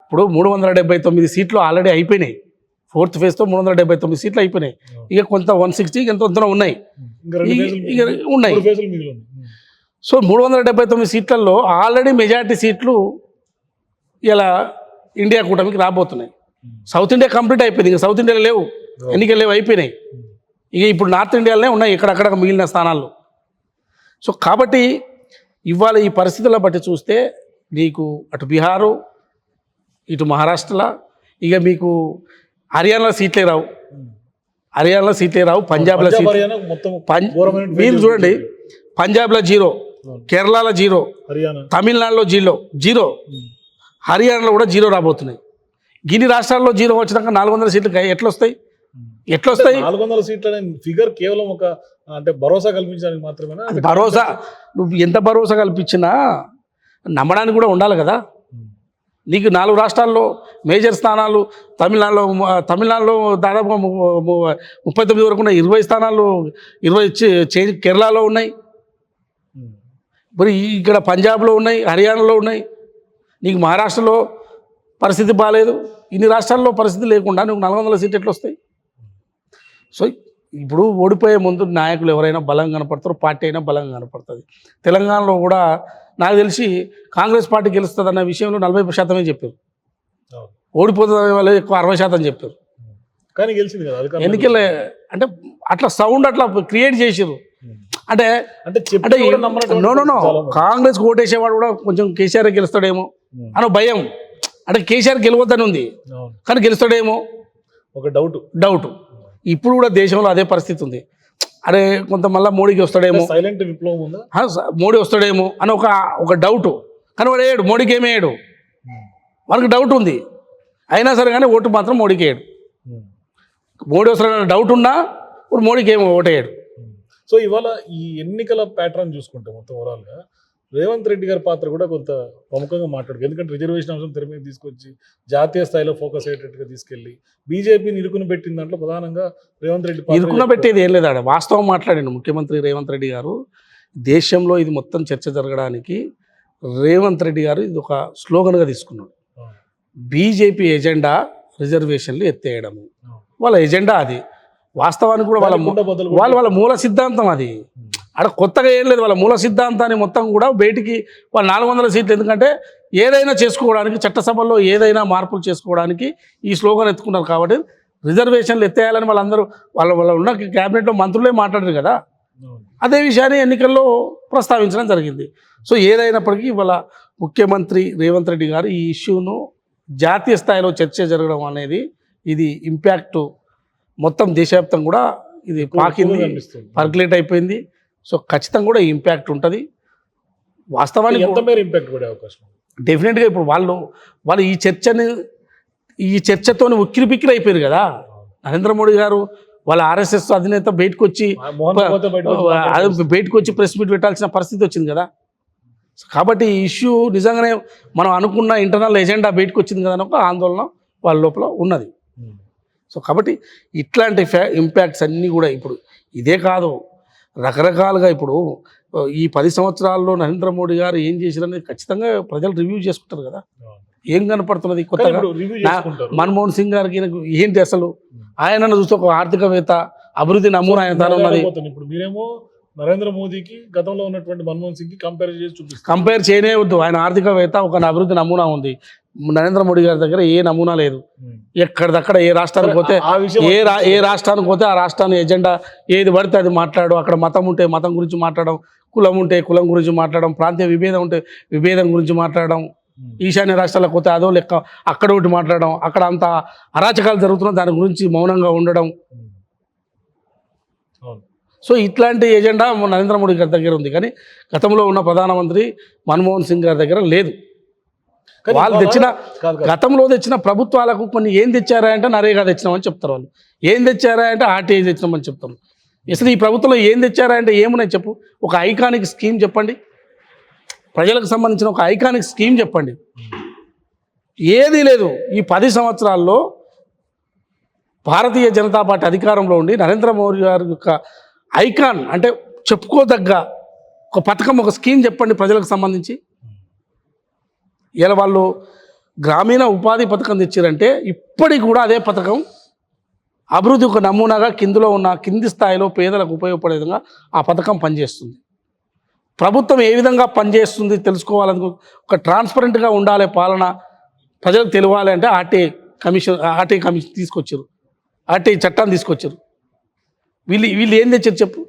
ఇప్పుడు 379 సీట్లు ఆల్రెడీ అయిపోయినాయి. 4th ఫేజ్తో 379 సీట్లు అయిపోయినాయి. ఇక కొంత 160 ఎంత ఉన్నాయి ఇక ఉన్నాయి. సో 379 సీట్లలో ఆల్రెడీ మెజారిటీ సీట్లు ఇలా ఇండియా కూటమికి రాబోతున్నాయి. సౌత్ ఇండియా కంప్లీట్ అయిపోయింది. ఇక సౌత్ ఇండియాలో లేవు, ఎన్నికలు లేవు, అయిపోయినాయి. ఇక ఇప్పుడు నార్త్ ఇండియాలోనే ఉన్నాయి ఇక్కడక్కడ మిగిలిన స్థానాల్లో. సో కాబట్టి ఇవాళ ఈ పరిస్థితులను బట్టి చూస్తే నీకు అటు బీహారు, ఇటు మహారాష్ట్రలో, ఇక మీకు హర్యానాలో సీట్లే రావు, పంజాబ్లో మీరు చూడండి, పంజాబ్లో 0, కేరళలో 0, తమిళనాడులో 0, హర్యానాలో కూడా 0 రాబోతున్నాయి. గిన్ని రాష్ట్రాల్లో 0 వచ్చినాక 400 సీట్లు ఎట్లా వస్తాయి? 400 సీట్ల ఫిగర్ కేవలం ఒక అంటే భరోసా కల్పించడానికి మాత్రమే. భరోసా నువ్వు ఎంత భరోసా కల్పించినా నమ్మడానికి కూడా ఉండాలి కదా. నీకు 4 రాష్ట్రాల్లో మేజర్ స్థానాలు, తమిళనాడులో దాదాపుగా 39 వరకు ఉన్నాయి, 20 స్థానాలు 20 కేరళలో ఉన్నాయి, మరి ఇక్కడ పంజాబ్లో ఉన్నాయి, హర్యానాలో ఉన్నాయి. నీకు మహారాష్ట్రలో పరిస్థితి బాగాలేదు. ఇన్ని రాష్ట్రాల్లో పరిస్థితి లేకుండా నువ్వు 400 సీట్లు ఎట్లా వస్తాయి? సో ఇప్పుడు ఓడిపోయే ముందు నాయకులు ఎవరైనా బలంగా కనపడతారు, పార్టీ అయినా బలంగా కనపడుతుంది. తెలంగాణలో కూడా నాకు తెలిసి కాంగ్రెస్ పార్టీ గెలుస్తుంది అన్న విషయంలో 40% చెప్పారు. ఓడిపోతుంది వాళ్ళు ఎక్కువ 60% చెప్పారు. కానీ గెలిచింది కదా ఎన్నికలే. అంటే అట్లా సౌండ్ అట్లా క్రియేట్ చేసారు. అంటే నో కాంగ్రెస్ ఓటేసేవాడు కూడా కొంచెం కేసీఆర్ గెలుస్తాడేమో అని భయం. అంటే కేసీఆర్ గెలవద్దని ఉంది, కానీ గెలుస్తాడేమో ఒక డౌట్. ఇప్పుడు కూడా దేశంలో అదే పరిస్థితి ఉంది. అరే కొంత మళ్ళీ మోడీకి వస్తాడేమో, సైలెంట్ విప్లవం ఉందా, మోడీ వస్తాడేమో అని ఒక డౌట్. కానీ వాడు వేయడు, మోడీకి ఏమి వేయడు, వాడికి డౌట్ ఉంది. అయినా సరే కానీ ఓటు మాత్రం మోడీకి వేయడు. మోడీ వస్తాడన్న డౌట్ ఉన్నా ఇప్పుడు మోడీకి ఏమో ఓటు వేయడు. సో ఇవాళ ఈ ఎన్నికల ప్యాటర్న్ చూసుకుంటే మొత్తం ఓవరాల్గా రేవంత్ రెడ్డి గారి పాత్ర కూడా కొంత ప్రముఖంగా మాట్లాడు. ఎందుకంటే రిజర్వేషన్ అంశం తెర మీద తీసుకొచ్చి జాతీయ స్థాయిలో ఫోకస్ అయ్యేటట్టుగా తీసుకెళ్ళి బీజేపీని ఇరుకుని పెట్టిన దాంట్లో ప్రధానంగా రేవంత్ రెడ్డి ఇరుకున పెట్టేది ఏం లేదా. వాస్తవం మాట్లాడిండు ముఖ్యమంత్రి రేవంత్ రెడ్డి గారు. దేశంలో ఇది మొత్తం చర్చ జరగడానికి రేవంత్ రెడ్డి గారు ఇది ఒక స్లోగన్గా తీసుకున్నాడు. బీజేపీ ఎజెండా రిజర్వేషన్లు ఎత్తేయడము, వాళ్ళ ఎజెండా అది. వాస్తవానికి కూడా వాళ్ళ మూల సిద్ధాంతం అది. అక్కడ కొత్తగా ఏం లేదు. వాళ్ళ మూల సిద్ధాంతాన్ని మొత్తం కూడా బయటికి వాళ్ళు 400 సీట్లు, ఎందుకంటే ఏదైనా చేసుకోవడానికి, చట్టసభల్లో ఏదైనా మార్పులు చేసుకోవడానికి ఈ స్లోగన్ ఎత్తుకున్నారు. కాబట్టి రిజర్వేషన్లు ఎత్తేయాలని వాళ్ళందరూ వాళ్ళ ఉన్న క్యాబినెట్లో మంత్రులే మాట్లాడారు కదా. అదే విషయాన్ని ఎన్నికల్లో ప్రస్తావించడం జరిగింది. సో ఏదైనప్పటికీ వాళ్ళ ముఖ్యమంత్రి రేవంత్ రెడ్డి గారు ఈ ఇష్యూను జాతీయ స్థాయిలో చర్చ జరగడం అనేది ఇది ఇంపాక్ట్ మొత్తం దేశవ్యాప్తంగా కూడా ఇది పాకింది, పర్కులేట్ అయిపోయింది. సో ఖచ్చితంగా కూడా ఇంపాక్ట్ ఉంటుంది. వాస్తవానికి ఇంపాక్ట్ పడే అవకాశం డెఫినెట్గా. ఇప్పుడు వాళ్ళు ఈ చర్చతో ఉక్కిరిబిక్కిరి అయిపోయారు కదా. నరేంద్ర మోడీ గారు వాళ్ళ ఆర్ఎస్ఎస్ అధినేత బయటకు వచ్చి ప్రెస్ మీట్ పెట్టాల్సిన పరిస్థితి వచ్చింది కదా. కాబట్టి ఈ ఇష్యూ నిజంగానే మనం అనుకున్న ఇంటర్నల్ ఎజెండా బయటకు వచ్చింది కదా అని ఒక ఆందోళన వాళ్ళ లోపల ఉన్నది. సో కాబట్టి ఇట్లాంటి ఇంపాక్ట్స్ అన్నీ కూడా ఇప్పుడు ఇదే కాదు, రకరకాలుగా ఇప్పుడు ఈ 10 సంవత్సరాల్లో నరేంద్ర మోడీ గారు ఏం చేశారనేది ఖచ్చితంగా ప్రజలు రివ్యూ చేసుకుంటారు కదా. ఏం కనపడుతున్నది కొత్తగా? మన్మోహన్ సింగ్ గారికి ఏంటి అసలు? ఆయన చూస్తే ఒక ఆర్థికవేత్త, అభివృద్ధి నమూనా ఆయన ఉన్నది. ఇప్పుడు మీరేమో నరేంద్ర మోదీకి గతంలో ఉన్నటువంటి మన్మోహన్ సింగ్ కంపేర్ చేయనే వద్దు. ఆయన ఆర్థికవేత్త, ఒక అభివృద్ధి నమూనా ఉంది. నరేంద్ర మోడీ గారి దగ్గర ఏ నమూనా లేదు. ఎక్కడిదక్కడ ఏ రాష్ట్రానికి పోతే ఏ రాష్ట్రానికి పోతే ఆ రాష్ట్రాన్ని ఎజెండా ఏది పడితే అది మాట్లాడు. అక్కడ మతం ఉంటే మతం గురించి మాట్లాడడం, కులం ఉంటే కులం గురించి మాట్లాడడం, ప్రాంతీయ విభేదం ఉంటే విభేదం గురించి మాట్లాడడం, ఈశాన్య రాష్ట్రాలకు పోతే అదో లెక్క అక్కడ ఒకటి మాట్లాడడం, అక్కడ అంత అరాచకాలు జరుగుతున్నా దాని గురించి మౌనంగా ఉండడం. సో ఇట్లాంటి ఎజెండా నరేంద్ర మోడీ గారి దగ్గర ఉంది, కానీ గతంలో ఉన్న ప్రధానమంత్రి మన్మోహన్ సింగ్ గారి దగ్గర లేదు. వాళ్ళు గతంలో తెచ్చిన ప్రభుత్వాలకు కొన్ని ఏం తెచ్చారా అంటే నరేగా తెచ్చినామని చెప్తారు. వాళ్ళు ఏం తెచ్చారా అంటే ఆర్టీఐ తెచ్చినామని చెప్తారు. అసలు ఈ ప్రభుత్వంలో ఏం తెచ్చారా అంటే ఏమున్నాయి చెప్పు. ఒక ఐకానిక్ స్కీమ్ చెప్పండి, ప్రజలకు సంబంధించిన ఒక ఐకానిక్ స్కీమ్ చెప్పండి. ఏదీ లేదు. ఈ 10 సంవత్సరాల్లో భారతీయ జనతా పార్టీ అధికారంలో ఉండి నరేంద్ర మోడీ గారి యొక్క ఐకాన్ అంటే చెప్పుకోదగ్గ ఒక పథకం, ఒక స్కీమ్ చెప్పండి ప్రజలకు సంబంధించి. ఇలా వాళ్ళు గ్రామీణ ఉపాధి పథకం తెచ్చారంటే ఇప్పటికి కూడా అదే పథకం అభివృద్ధి ఒక నమూనాగా కింది స్థాయిలో పేదలకు ఉపయోగపడే విధంగా ఆ పథకం పనిచేస్తుంది. ప్రభుత్వం ఏ విధంగా పనిచేస్తుంది తెలుసుకోవాలని ఒక ట్రాన్స్పరెంట్గా ఉండాలి పాలన, ప్రజలకు తెలియాలి అంటే ఆర్టీఐ కమిషన్ తీసుకొచ్చారు, ఆర్టీఐ చట్టాన్ని తీసుకొచ్చారు. వీళ్ళు ఏం తెచ్చారు చెప్పు?